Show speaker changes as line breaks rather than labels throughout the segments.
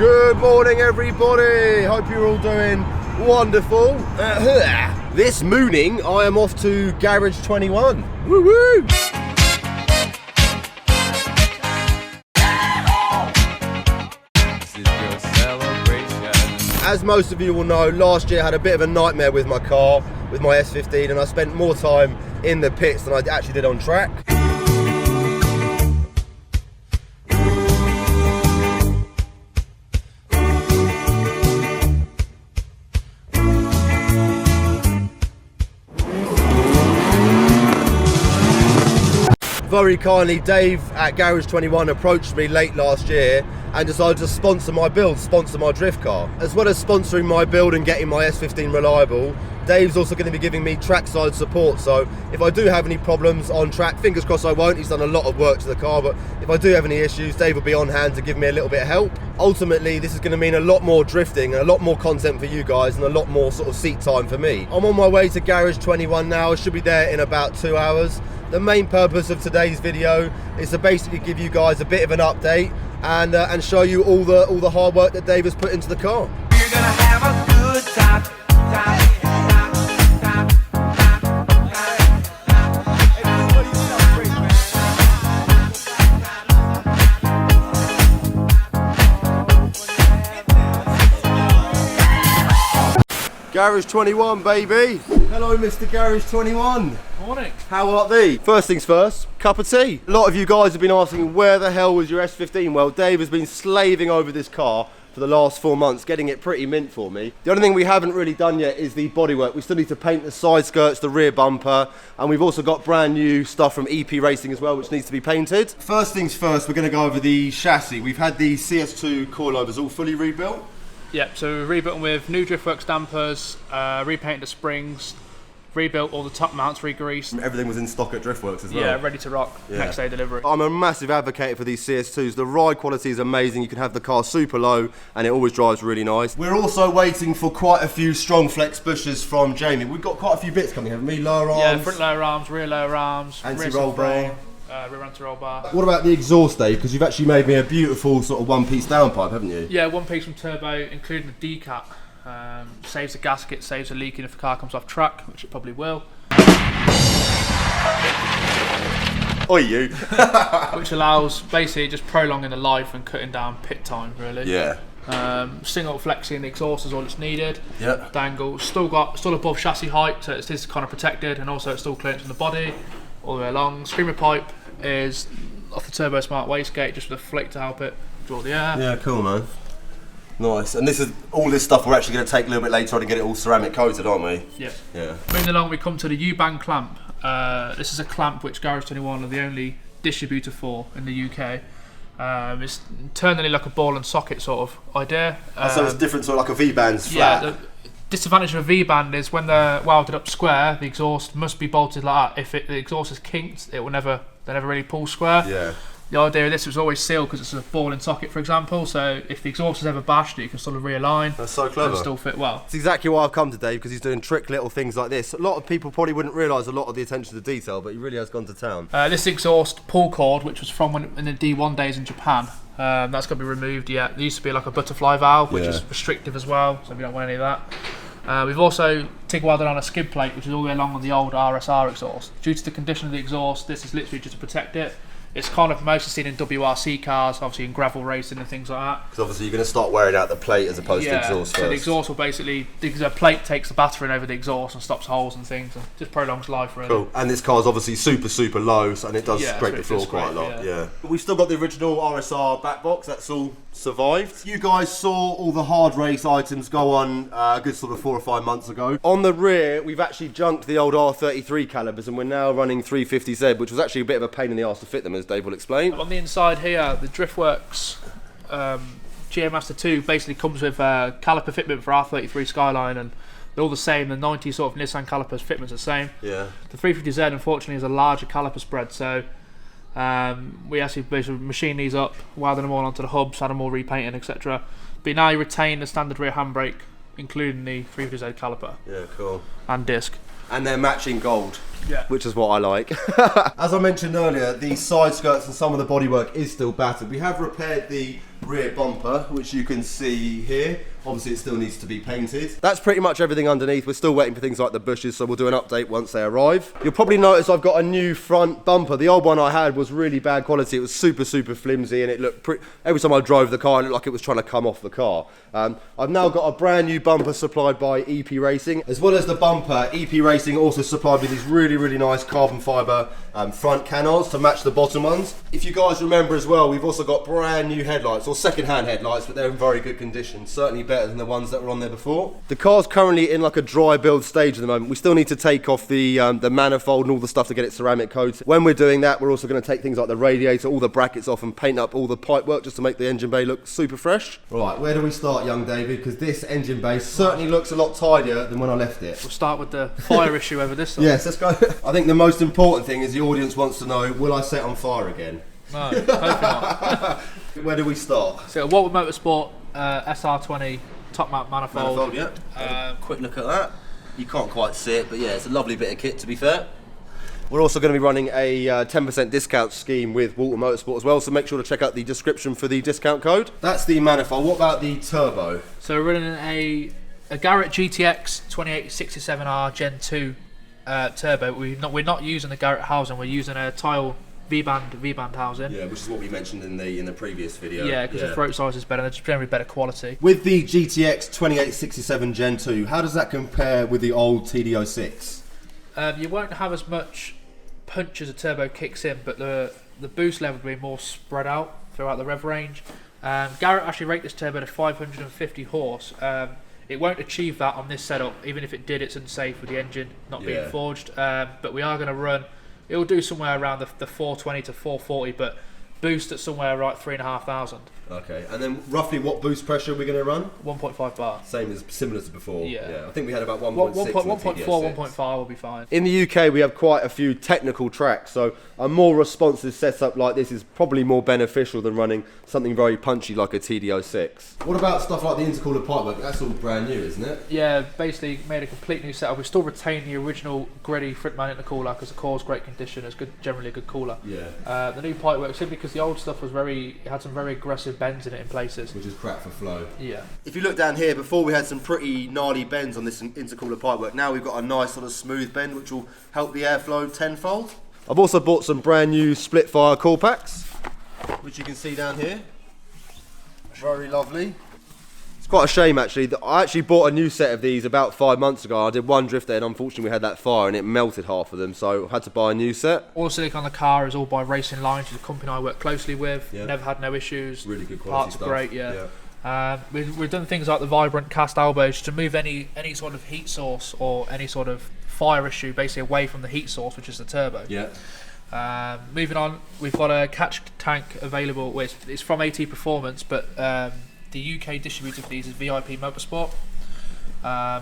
Good morning, everybody. Hope you're all doing wonderful. This morning, I am off to Garage 21. Woo woo!
This is your celebration.
As most of you will know, last year I had a bit of a nightmare with my car, with my S15, and I spent more time in the pits than I actually did on track. Very kindly, Dave at Garage 21 approached me late last year and decided to sponsor my build, sponsor my drift car. As well as sponsoring my build and getting my S15 reliable, Dave's also going to be giving me trackside support, so if I do have any problems on track, fingers crossed I won't, he's done a lot of work to the car, but if I do have any issues, Dave will be on hand to give me a little bit of help. Ultimately, this is going to mean a lot more drifting and a lot more content for you guys and a lot more sort of seat time for me. I'm on my way to Garage 21 now, I should be there in about 2 hours. The main purpose of today's video is to basically give you guys a bit of an update and show you all the hard work that Dave has put into the car.
We're gonna have a good time.
Garage 21, baby. Hello, Mr. Garage 21.
Morning.
How art thee? First things first, cup of tea. A lot of you guys have been asking, where the hell was your S15? Well, Dave has been slaving over this car for the last 4 months, getting it pretty mint for me. The only thing we haven't really done yet is the bodywork. We still need to paint the side skirts, the rear bumper, and we've also got brand new stuff from EP Racing as well, which needs to be painted. First things first, we're gonna go over the chassis. We've had the CS2 coilovers all fully rebuilt.
Yep, so we rebuilt them with new Driftworks dampers, repainted the springs, rebuilt all the top mounts, re-greased.
Everything was in stock at Driftworks as well.
Yeah, ready to rock, next day delivery.
I'm a massive advocate for these CS2s. The ride quality is amazing. You can have the car super low and it always drives really nice. We're also waiting for quite a few strong flex bushes from Jamie. We've got quite a few bits coming, haven't we? Lower arms.
Yeah, front lower arms, rear lower arms,
anti-roll bar.
Rear anti-roll bar.
What about the exhaust, Dave? Because you've actually made me a beautiful sort of one-piece downpipe, haven't you?
Yeah, one piece from turbo, including the decap. Saves the gasket, saves the leaking if the car comes off track, which it probably will.
Oi, you.
Which allows basically just prolonging the life and cutting down pit time, really.
Yeah.
Single flexing the exhaust is all it's needed.
Yep.
Dangle, still above chassis height, so it is kind of protected, and also it's still clearance from the body all the way along. Screamer pipe is off the Turbo Smart wastegate, just with a flick to help it draw the air.
Yeah, cool, man. Nice. And this is all this stuff we're actually going to take a little bit later on to get it all ceramic coated, aren't we?
Yeah.
Yeah.
Moving along, we come to the U-band clamp. This is a clamp which Garage 21 are the only distributor for in the UK. It's internally like a ball and socket sort of idea.
So it's different, sort of like a V-band's flat.
Yeah. The disadvantage of a V-band is when they're welded up square, the exhaust must be bolted like that. If the exhaust is kinked, they never really pull square.
Yeah.
The idea of this was always sealed because it's a ball and socket, for example. So if the exhaust is ever bashed, you can sort of realign.
That's so clever.
And still fit well.
That's exactly why I've come to Dave, because he's doing trick little things like this. A lot of people probably wouldn't realise a lot of the attention to detail, but he really has gone to town.
This exhaust pull cord, which was from in the D1 days in Japan, that's going to be removed yet. There used to be like a butterfly valve, which is restrictive as well, so we don't want any of that. We've also TIG welded on a skid plate, which is all the way along on the old RSR exhaust. Due to the condition of the exhaust, this is literally just to protect it. It's kind of mostly seen in WRC cars, obviously in gravel racing and things like that.
Because obviously you're going to start wearing out the plate as opposed to exhaust first.
So the exhaust will basically, the plate takes the battering over the exhaust and stops holes and things, and just prolongs life really.
Cool. And this car's obviously super low, and it does scrape the floor quite a lot. Yeah. We've still got the original RSR back box, that's all survived. You guys saw all the hard race items go on a good sort of 4 or 5 months ago. On the rear, we've actually junked the old R33 calipers, and we're now running 350Z, which was actually a bit of a pain in the arse to fit them, as Dave will explain.
On the inside here, the Driftworks GA Master 2 basically comes with caliper fitment for R33 Skyline, and they're all the same. The 90 sort of Nissan calipers fitment's the same. Yeah. The 350Z unfortunately is a larger caliper spread, so we actually basically machined these up, welded them all onto the hubs, had them all repainted, etc. But now you retain the standard rear handbrake, including the 350Z caliper.
Yeah, cool.
And disc.
and they're matching gold.
Yeah.
Which is what I like. As I mentioned earlier, the side skirts and some of the bodywork is still battered. We have repaired the rear bumper, which you can see here. Obviously it still needs to be painted. That's pretty much everything underneath. We're still waiting for things like the bushes, so we'll do an update once they arrive. You'll probably notice I've got a new front bumper. The old one I had was really bad quality. It was super flimsy, and it looked every time I drove the car, it looked like it was trying to come off the car. I've now got a brand new bumper supplied by EP Racing. As well as the bumper, EP Racing also supplied me these really nice carbon fibre front canards to match the bottom ones. If you guys remember as well, we've also got brand new headlights, or second-hand headlights, but they're in very good condition. Certainly better than the ones that were on there before. The car's currently in like a dry build stage at the moment. We still need to take off the manifold and all the stuff to get it ceramic coated. When we're doing that, we're also going to take things like the radiator, all the brackets off, and paint up all the pipework just to make the engine bay look super fresh. Right, where do we start, young David? Because this engine bay certainly looks a lot tidier than when I left it.
We'll start with the fire issue over this side.
Yes, let's go. I think the most important thing is the audience wants to know, will I set on fire again?
No, hopefully not.
Where do we start?
So, Walter Motorsport SR20 top mount manifold.
Yeah. Quick look at that. You can't quite see it, but yeah, it's a lovely bit of kit, to be fair. We're also going to be running a 10% discount scheme with Walter Motorsport as well, so make sure to check out the description for the discount code. That's the manifold. What about the turbo?
So we're running a Garrett GTX 2867R Gen 2 turbo. We're not using the Garrett housing. We're using a Tile V-band housing.
Yeah, which is what we mentioned in the previous video.
Yeah, because the throat size is better. They're just generally better quality.
With the GTX 2867 Gen 2, how does that compare with the old TD06?
You won't have as much punch as a turbo kicks in, but the boost level will be more spread out throughout the rev range. Garrett actually rated this turbo to 550 horse. It won't achieve that on this setup. Even if it did, it's unsafe with the engine not being forged. But we are going to run. It will do somewhere around the 420 to 440, but boost at somewhere right 3,500.
Okay, and then roughly what boost pressure are we going to run?
1.5 bar.
Similar to before.
Yeah.
I think we had about 1.6.
1.4, 1.5 will be fine.
In the UK, we have quite a few technical tracks, so a more responsive setup like this is probably more beneficial than running something very punchy like a TD06. What about stuff like the intercooler pipework? That's all brand new, isn't it?
Yeah, basically made a complete new setup. We still retain the original gritty front mount intercooler because the core's great condition. It's generally a good cooler.
Yeah.
The new pipework, simply because the old stuff was it had some very aggressive bends in it in places.
Which is crap for flow.
Yeah.
If you look down here, before we had some pretty gnarly bends on this intercooler pipework. Now we've got a nice sort of smooth bend which will help the airflow tenfold. I've also bought some brand new split fire coil packs, which you can see down here. Very lovely. It's quite a shame actually that I actually bought a new set of these about 5 months ago. I did one drift there and unfortunately we had that fire and it melted half of them, so I had to buy a new set.
All the silicon on the car is all by Racing Line, which is a company I work closely with.
Yeah.
Never had no issues.
Really good quality
Parts
stuff.
Great, yeah. We've done things like the vibrant cast elbows to move any sort of heat source or any sort of fire issue basically away from the heat source, which is the turbo.
Yeah.
Moving on, we've got a catch tank available. It's from AT Performance, but the UK distributor for these is VIP Motorsport.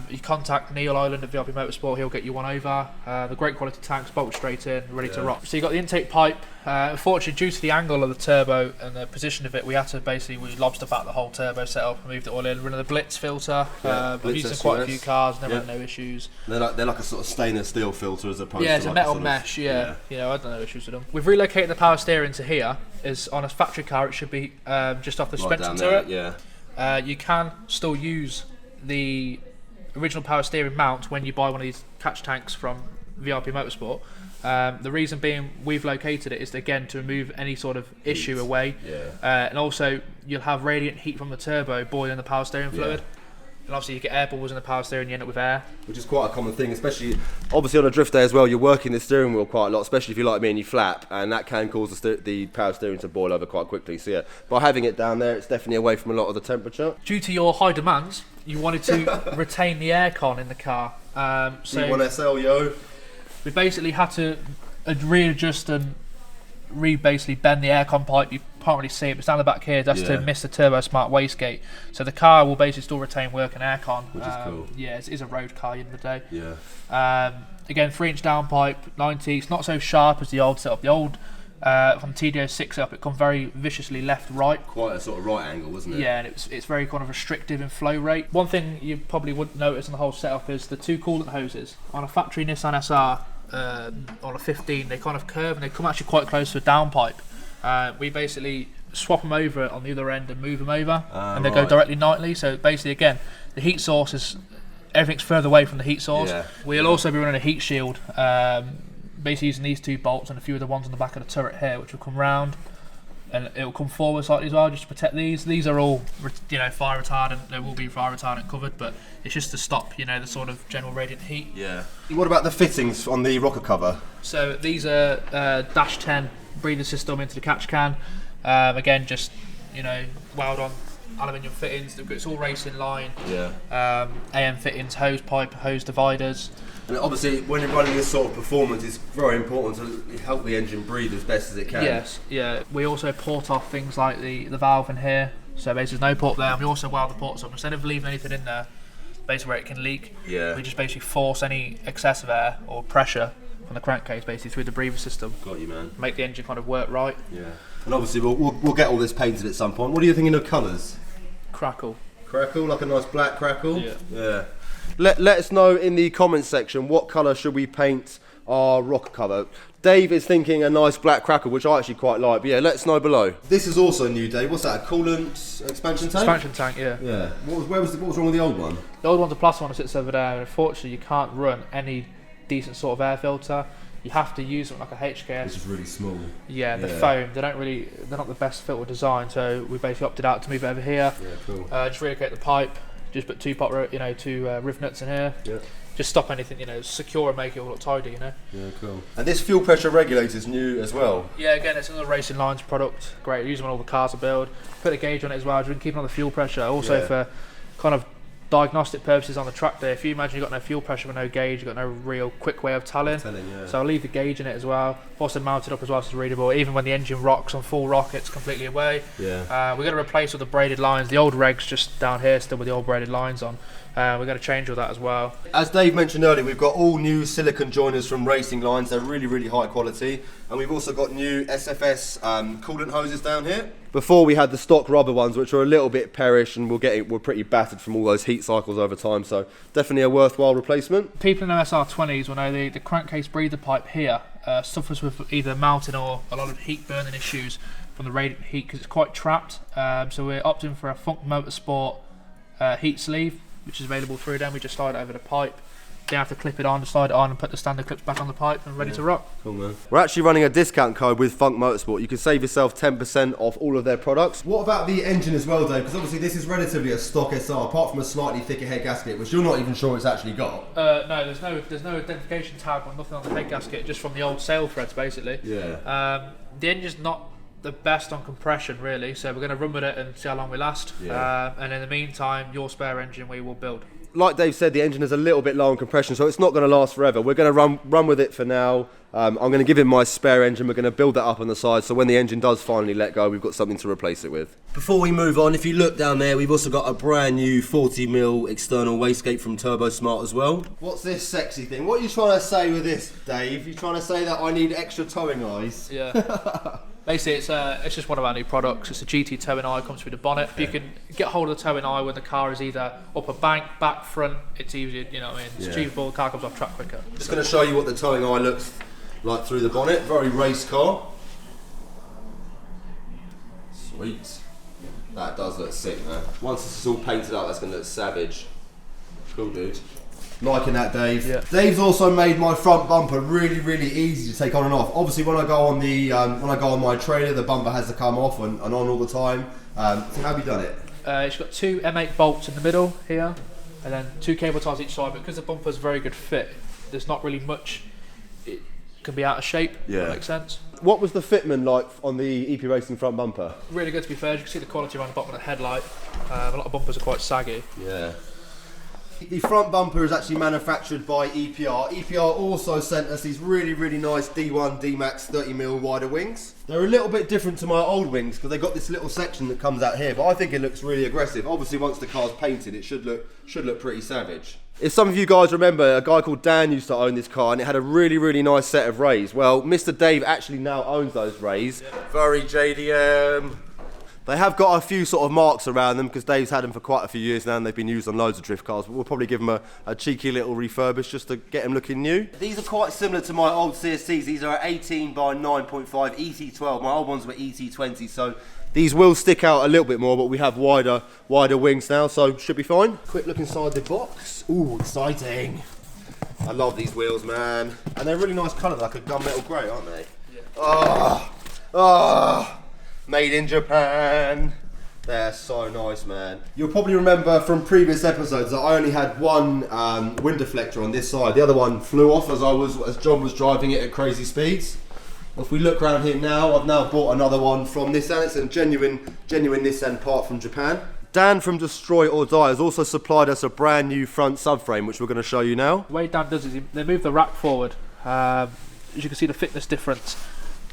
You contact Neil Island at VIP Motorsport, he'll get you one over. The great quality tanks, bolt straight in, ready to rock. So you got the intake pipe. Unfortunately, due to the angle of the turbo and the position of it, we lobster back the whole turbo setup and moved it all in. Running the Blitz filter. We've used it in quite a few cars, never had no issues. They're like a sort of stainless steel filter as opposed to it's a metal mesh. I had no issues with them. We've relocated the power steering to here. Is on a factory car, it should be just off the suspension turret. You can still use the original power steering mount when you buy one of these catch tanks from VIP Motorsport. The reason being we've located it is again to remove any sort of issue away, and also you'll have radiant heat from the turbo boiling the power steering fluid. And obviously you get air bubbles in the power steering, you end up with air. Which is quite a common thing, especially obviously on a drift day as well. You're working the steering wheel quite a lot, especially if you're like me and you flap, and that can cause the power steering to boil over quite quickly. So yeah, by having it down there, it's definitely away from a lot of the temperature. Due to your high demands, you wanted to retain the aircon in the car. So D1SL, yo. We basically had to readjust and basically bend the aircon pipe. You can't really see it, but it's down the back here. That's to miss the Turbo Smart wastegate. So the car will basically still retain working aircon. Which is cool. Yeah, it is a road car at the end of the day. Yeah. Again, 3-inch downpipe, 90. It's not so sharp as the old setup. The old From TD06 up, it comes very viciously left-right.
Quite a sort of right angle, wasn't it?
Yeah, and it's very kind of restrictive in flow rate. One thing you probably wouldn't notice in the whole setup is the two coolant hoses. On a factory Nissan SR, on a 15, they kind of curve and they come actually quite close to a downpipe. We basically swap them over on the other end and move them over, and they go directly nightly. So basically, again, the heat source is everything's further away from the heat source.
Yeah.
We'll also be running a heat shield, basically using these two bolts and a few of the ones on the back of the turret here, which will come round and it will come forward slightly as well, just to protect these. These are all, fire retardant. There will be fire retardant covered, but it's just to stop, the sort of general radiant heat.
Yeah. What about the fittings on the rocker cover?
So these are dash 10 breather system into the catch can. Again, just weld on aluminium fittings. It's all racing line.
Yeah.
AM fittings, hose pipe, hose dividers.
And obviously, when you're running this sort of performance, it's very important to help the engine breathe as best as it can.
Yes, yeah. We also port off things like the valve in here. So basically, there's no port there. And we also weld the ports up. Instead of leaving anything in there, basically where it can leak, we just basically force any excessive air or pressure from the crankcase basically through the breather system.
Got you, man.
Make the engine kind of work right.
Yeah. And obviously, we'll get all this painted at some point. What are you thinking of colours?
Crackle.
Crackle, like a nice black crackle?
Yeah.
Yeah. Let us know in the comments section what colour should we paint our rocker cover. Dave is thinking a nice black crackle, which I actually quite like, but yeah, let us know below. This is also new, Dave. What's that, a coolant expansion tank?
Expansion tank, yeah.
Yeah. What was wrong with the old one?
The old one's a plus one that sits over there, and unfortunately you can't run any decent sort of air filter. You have to use something like a HKS.
Which is really small.
Yeah, the foam, they're not the best filter design, so we basically opted out to move it over here.
Yeah, cool.
Just relocate the pipe, just put two riv nuts in here.
Yeah.
Just stop anything, secure and make it all look tidy,
Yeah, cool. And this fuel pressure regulator's new as well.
Yeah, again, it's another Racing Lines product. Great, use them on all the cars I build. Put a gauge on it as well, just keep on the fuel pressure. Also for kind of diagnostic purposes on the track day. If you imagine you've got no fuel pressure with no gauge, you've got no real quick way of telling. So I'll leave the gauge in it as well. Also mounted up as well so it's readable. Even when the engine rocks on full rock, it's completely away.
Yeah.
We're going to replace all the braided lines. The old reg's just down here still with the old braided lines on. We're going to change all that as well.
As Dave mentioned earlier, we've got all new silicone joiners from Racing Lines. They're really, really high quality. And we've also got new SFS coolant hoses down here. Before we had the stock rubber ones, which are a little bit perish and we're pretty battered from all those heat cycles over time. So definitely a worthwhile replacement.
People in SR20s will know the crankcase breather pipe here suffers with either melting or a lot of heat burning issues from the radiant heat because it's quite trapped. So we're opting for a Funk Motorsport heat sleeve, which is available through them. We just slide it over the pipe. You have to clip it on, slide it on, and put the standard clips back on the pipe and ready to rock.
Cool, man. We're actually running a discount code with Funk Motorsport. You can save yourself 10% off all of their products. What about the engine as well, Dave? Because obviously this is relatively a stock SR, apart from a slightly thicker head gasket, which you're not even sure it's actually got.
No, there's no identification tag or nothing on the head gasket, just from the old sail threads, basically.
Yeah.
The engine's not the best on compression, really, so we're going to run with it and see how long we last.
Yeah.
And in the meantime, your spare engine we will build.
Like Dave said, the engine is a little bit low on compression, so it's not going to last forever. We're going to run with it for now. I'm going to give him my spare engine. We're going to build that up on the side, so when the engine does finally let go, we've got something to replace it with. Before we move on, if you look down there, we've also got a brand new 40mm external wastegate from Turbo Smart as well. What's this sexy thing? What are you trying to say with this, Dave? You trying to say that I need extra towing eyes?
Yeah. Basically, it's just one of our new products. It's a GT towing eye, comes through the bonnet. You can get hold of the towing eye when the car is either up a bank, back, front. It's easier, it's achievable. The car comes off track quicker.
Just going to show you what the towing eye looks like through the bonnet. Very race car. Sweet. That does look sick, man. Once this is all painted up, that's going to look savage. Cool, dude. Liking that, Dave. Yeah. Dave's also made my front bumper really, really easy to take on and off. Obviously, when I go on my trailer, the bumper has to come off and on all the time. So how have you done it?
It's got two M8 bolts in the middle here, and then two cable ties each side. But because the bumper's a very good fit, there's not really much. It can be out of shape. Yeah. If that makes sense.
What was the fitment like on the EP Racing front bumper?
Really good, to be fair. You can see the quality around the bottom of the headlight. A lot of bumpers are quite saggy.
Yeah. The front bumper is actually manufactured by EPR. EPR also sent us these really nice D1 D-Max 30mm wider wings. They're a little bit different to my old wings because they've got this little section that comes out here, but I think it looks really aggressive. Obviously once the car's painted it should look pretty savage. If some of you guys remember, a guy called Dan used to own this car and it had a really nice set of rays. Well, Mr. Dave actually now owns those rays. Very JDM. They have got a few sort of marks around them because Dave's had them for quite a few years now and they've been used on loads of drift cars, but we'll probably give them a cheeky little refurbish just to get them looking new. These are quite similar to my old CSCs. These are 18 by 9.5 ET12. My old ones were ET20, so these will stick out a little bit more, but we have wider wings now, so should be fine. Quick look inside the box. Ooh, exciting. I love these wheels, man. And they're really nice colour, like a gunmetal grey, aren't they? Yeah. Made in Japan. They're so nice, man. You'll probably remember from previous episodes that I only had one wind deflector on this side. The other one flew off as John was driving it at crazy speeds. If we look around here now, I've now bought another one from Nissan. It's a genuine Nissan part from Japan. Dan from Destroy or Die has also supplied us a brand new front subframe, which we're going to show you now.
The way Dan does is they move the rack forward. As you can see the thickness difference.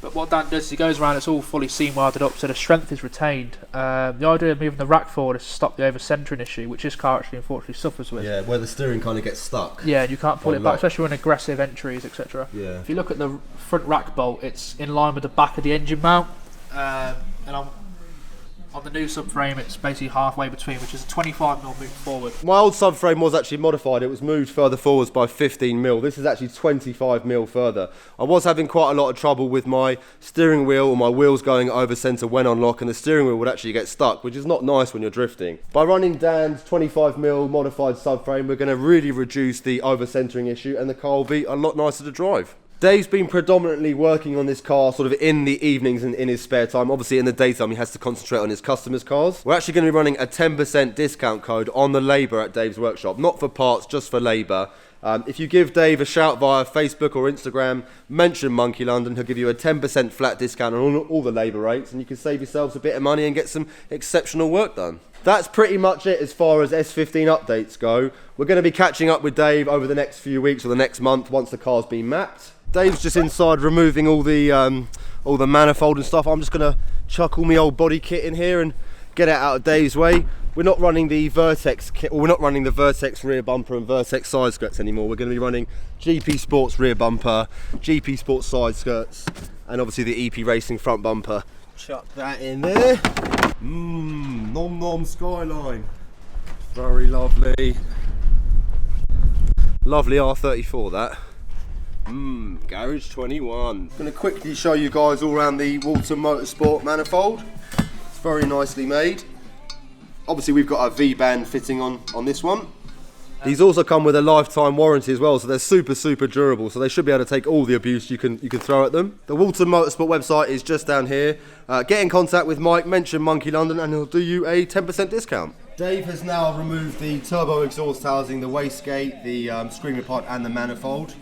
But what Dan does is he goes around, it's all fully seam welded up, so the strength is retained. The idea of moving the rack forward is to stop the over-centering issue, which this car actually unfortunately suffers with.
Yeah, where the steering kind of gets stuck.
Yeah, and you can't pull it back, especially when aggressive entries, etc.
Yeah.
If you look at the front rack bolt, it's in line with the back of the engine mount. And on the new subframe, it's basically halfway between, which is a 25mm move forward.
My old subframe was actually modified. It was moved further forwards by 15mm. This is actually 25mm further. I was having quite a lot of trouble with my steering wheel or my wheels going over centre when on lock, and the steering wheel would actually get stuck, which is not nice when you're drifting. By running Dan's 25mm modified subframe, we're going to really reduce the over-centering issue, and the car will be a lot nicer to drive. Dave's been predominantly working on this car sort of in the evenings and in his spare time. Obviously in the daytime he has to concentrate on his customers' cars. We're actually going to be running a 10% discount code on the labour at Dave's workshop. Not for parts, just for labour. If you give Dave a shout via Facebook or Instagram, mention Monkey London, he'll give you a 10% flat discount on all the labour rates, and you can save yourselves a bit of money and get some exceptional work done. That's pretty much it as far as S15 updates go. We're going to be catching up with Dave over the next few weeks or the next month once the car's been mapped. Dave's just inside removing all the manifold and stuff. I'm just going to chuck all my old body kit in here and get it out of Dave's way. We're not running the Vertex kit, or we're not running the Vertex rear bumper and Vertex side skirts anymore. We're going to be running GP Sports rear bumper, GP Sports side skirts, and obviously the EP Racing front bumper. Chuck that in there. Nom nom Skyline. Very lovely. Lovely R34 that. Garage 21. I'm going to quickly show you guys all around the Walton Motorsport manifold. It's very nicely made. Obviously we've got a V-band fitting on this one. These also come with a lifetime warranty as well, so they're super durable, so they should be able to take all the abuse you can throw at them. The Walton Motorsport website is just down here. Get in contact with Mike, mention Monkey London, and he'll do you a 10% discount. Dave has now removed the turbo exhaust housing, the wastegate, the screamer pod and the manifold.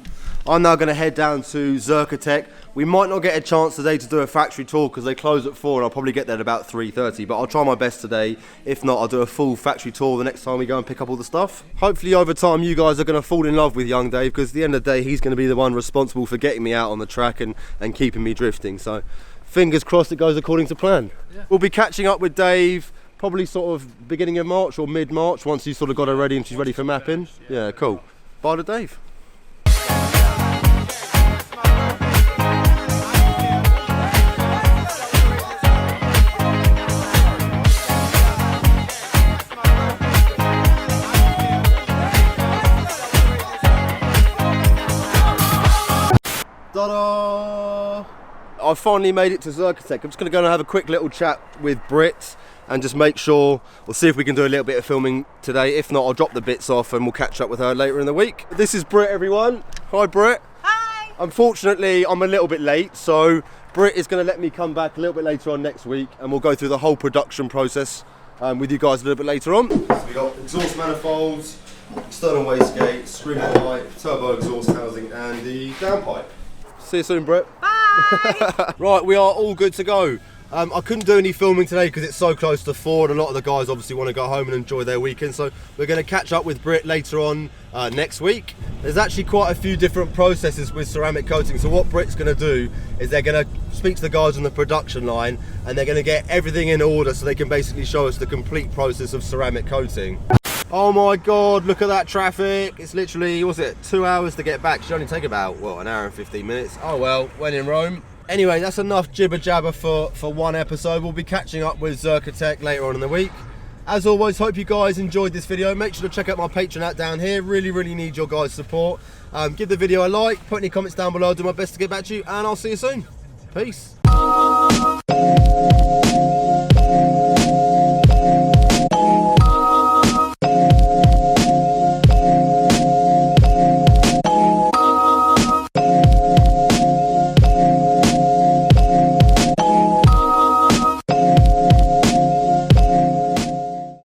I'm now going to head down to Zircotec. We might not get a chance today to do a factory tour because they close at 4 and I'll probably get there at about 3:30, but I'll try my best today. If not, I'll do a full factory tour the next time we go and pick up all the stuff. Hopefully over time you guys are going to fall in love with young Dave, because at the end of the day he's going to be the one responsible for getting me out on the track and keeping me drifting. So fingers crossed it goes according to plan. Yeah. We'll be catching up with Dave probably sort of beginning of March or mid-March once he's sort of got her ready and she's ready for mapping. Yeah, cool. Bye to Dave. Ta-da! I've finally made it to Zircotec. I'm just going to go and have a quick little chat with Brit and just make sure, we'll see if we can do a little bit of filming today. If not, I'll drop the bits off and we'll catch up with her later in the week. This is Brit, everyone. Hi, Brit.
Hi.
Unfortunately, I'm a little bit late, so Brit is going to let me come back a little bit later on next week and we'll go through the whole production process with you guys a little bit later on. So we've got exhaust manifolds, external wastegate, screamer pipe, turbo exhaust housing and the downpipe. See you soon, Brit.
Bye.
Right, we are all good to go. I couldn't do any filming today because it's so close to 4 and a lot of the guys obviously want to go home and enjoy their weekend, so we're going to catch up with Brit later on next week. There's actually quite a few different processes with ceramic coating, so what Brit's going to do is they're going to speak to the guys on the production line and they're going to get everything in order so they can basically show us the complete process of ceramic coating. Oh my god, look at that traffic. It's literally, what's it, 2 hours to get back. It should only take about, what, an hour and 15 minutes. Oh well, when in Rome. Anyway, that's enough jibber jabber for one episode. We'll be catching up with Zircotec later on in the week. As always, hope you guys enjoyed this video. Make sure to check out my Patreon out down here. Really need your guys' support. Give the video a like, put any comments down below. I'll do my best to get back to you, and I'll see you soon. Peace.